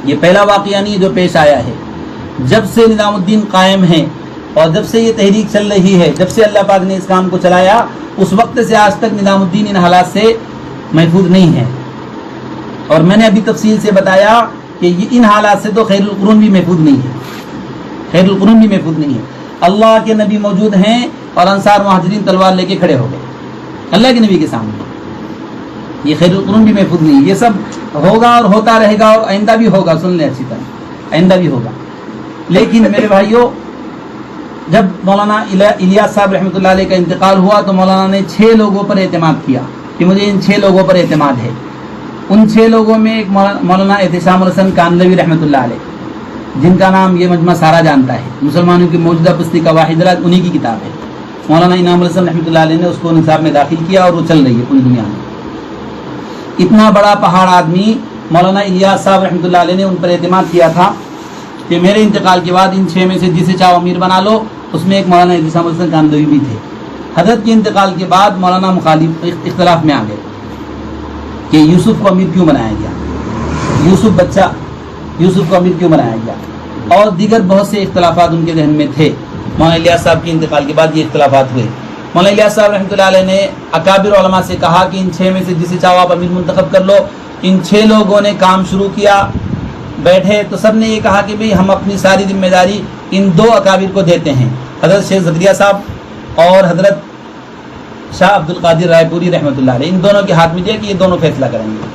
یہ پہلا واقعہ نہیں جو پیش آیا ہے. جب سے نظام الدین قائم ہے اور جب سے یہ تحریک چل رہی ہے، جب سے اللہ پاک نے اس کام کو چلایا، اس وقت سے آج تک نظام الدین ان حالات سے محفوظ نہیں ہے. اور میں نے ابھی تفصیل سے بتایا کہ یہ ان حالات سے تو خیر القرون بھی محفوظ نہیں ہے، خیر القرون بھی محفوظ نہیں ہے. اللہ کے نبی موجود ہیں اور انصار مہاجرین تلوار لے کے کھڑے ہو گئے اللہ کے نبی کے سامنے. یہ خیر القرون بھی محفوظ نہیں. یہ سب ہوگا اور ہوتا رہے گا اور آئندہ بھی ہوگا. سن لیں اچھی طرح، آئندہ بھی ہوگا. لیکن میرے بھائیوں، جب مولانا الیاس صاحب رحمۃ اللہ علیہ کا انتقال ہوا تو مولانا نے 6 لوگوں پر اعتماد کیا کہ مجھے ان 6 لوگوں پر اعتماد ہے. ان 6 لوگوں میں ایک مولانا احتشام الحسن کاندھلوی رحمۃ اللہ علیہ، جن کا نام یہ مجمع سارا جانتا ہے. مسلمانوں کی موجودہ پستی کا واحد راز انہی کی کتاب ہے. مولانا انعام الحسن رحمۃ اللہ علیہ نے اس کو نصاب میں داخل کیا اور وہ چل رہی ہے پوری دنیا میں. اتنا بڑا پہاڑ آدمی مولانا الیاس صاحب رحمۃ اللہ علیہ نے ان پر اعتماد کیا تھا کہ میرے انتقال کے بعد ان 6 میں سے جسے چاہو امیر بنا لو. اس میں ایک مولانا احتشام الحسن کاندھلوی بھی تھے. حضرت کے انتقال کے بعد مولانا مخالف اختلاف میں آ گئے کہ یوسف کو امیر کیوں بنایا گیا، یوسف کو امیر کیوں بنایا گیا، اور دیگر بہت سے اختلافات ان کے ذہن میں تھے. مولانا الیاس صاحب کے انتقال کے بعد یہ اختلافات ہوئے. مولانا الیاس صاحب رحمۃ اللہ علیہ نے اکابر علماء سے کہا کہ ان 6 میں سے جسے چاہو آپ امیر منتخب کر لو. ان 6 لوگوں نے کام شروع کیا، بیٹھے تو سب نے یہ کہا کہ بھئی ہم اپنی ساری ذمہ داری ان 2 اکابر کو دیتے ہیں، حضرت شیخ زکریا صاحب اور حضرت شاہ عبد القادر رائے پوری رحمۃ اللہ علیہ. ان دونوں کے ہاتھ میں دیا کہ یہ دونوں فیصلہ کریں گے.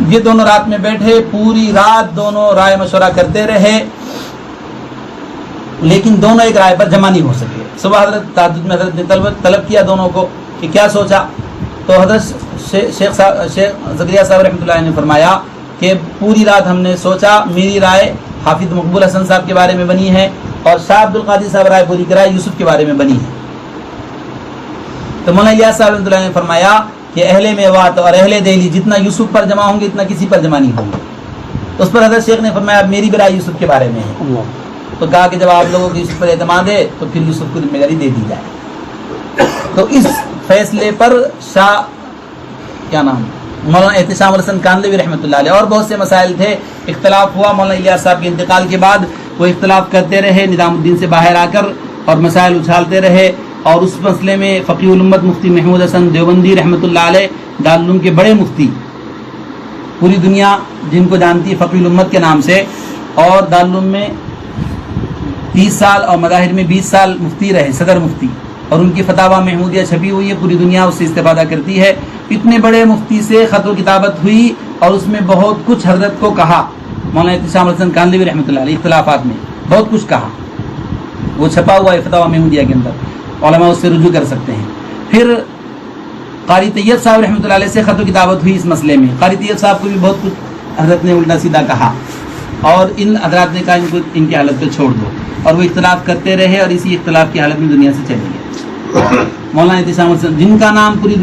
یہ دونوں رات میں بیٹھے، پوری رات دونوں رائے مشورہ کرتے رہے، لیکن دونوں ایک رائے پر جمع نہیں ہو سکے. صبح حضرت تہجد میں حضرت نے طلب کیا دونوں کو کہ کیا سوچا. تو حضرت شیخ زکریا صاحب رحمۃ اللہ علیہ نے فرمایا کہ پوری رات ہم نے سوچا، میری رائے حافظ مقبول حسن صاحب کے بارے میں بنی ہے اور شاہ عبد القادر صاحب رائے پوری کی رائے یوسف کے بارے میں بنی ہے. تو مولانا الیاس صاحب رحمۃ اللہ نے فرمایا کہ اہل میوات اور اہل دہلی جتنا یوسف پر جمع ہوں گے اتنا کسی پر جمع نہیں ہوں گے. اس پر حضرت شیخ نے فرمایا اب میری بھی رائے یوسف کے بارے میں ہے. تو کہا کہ جب آپ لوگوں کو یوسف پر اعتماد ہے تو پھر یوسف کو ذمہ داری دے دی جائے. تو اس فیصلے پر مولانا احتشام الحسن کاندھلوی رحمۃ اللہ علیہ، اور بہت سے مسائل تھے، اختلاف ہوا. مولانا الیاس صاحب کے انتقال کے بعد وہ اختلاف کرتے رہے، نظام الدین سے باہر آ کر اور مسائل اچھالتے رہے. اور اس مسئلے میں فقیہ الامت مفتی محمود حسن دیوبندی رحمۃ اللہ علیہ، دارالعلوم کے بڑے مفتی، پوری دنیا جن کو جانتی ہے فقیہ الامت کے نام سے، اور دارالعلوم میں 30 سال اور مظاہر میں 20 سال مفتی رہے، صدر مفتی، اور ان کی فتاوی محمودیہ چھپی ہوئی ہے، پوری دنیا اس سے استفادہ کرتی ہے. اتنے بڑے مفتی سے خط و کتابت ہوئی اور اس میں بہت کچھ حضرت کو کہا. مولانا احتشام الحسن کاندھلوی رحمۃ اللہ علیہ اختلافات میں بہت کچھ کہا، وہ چھپا ہوا ہے فتاوی محمودیہ کے اندر، علماء اس سے رجوع کر سکتے ہیں. پھر قاری طیب صاحب رحمۃ اللہ علیہ سے خط و کتابت ہوئی اس مسئلے میں. قاری طیب صاحب کو بھی بہت کچھ حضرت نے الٹا سیدھا کہا اور ان حضرات نے کہا ان کی حالت پہ چھوڑ دو، اور وہ اختلاف کرتے رہے اور اسی اختلاف کی حالت میں دنیا سے چلے گئے. مولانا احتشام الحسن جن کا نام پوری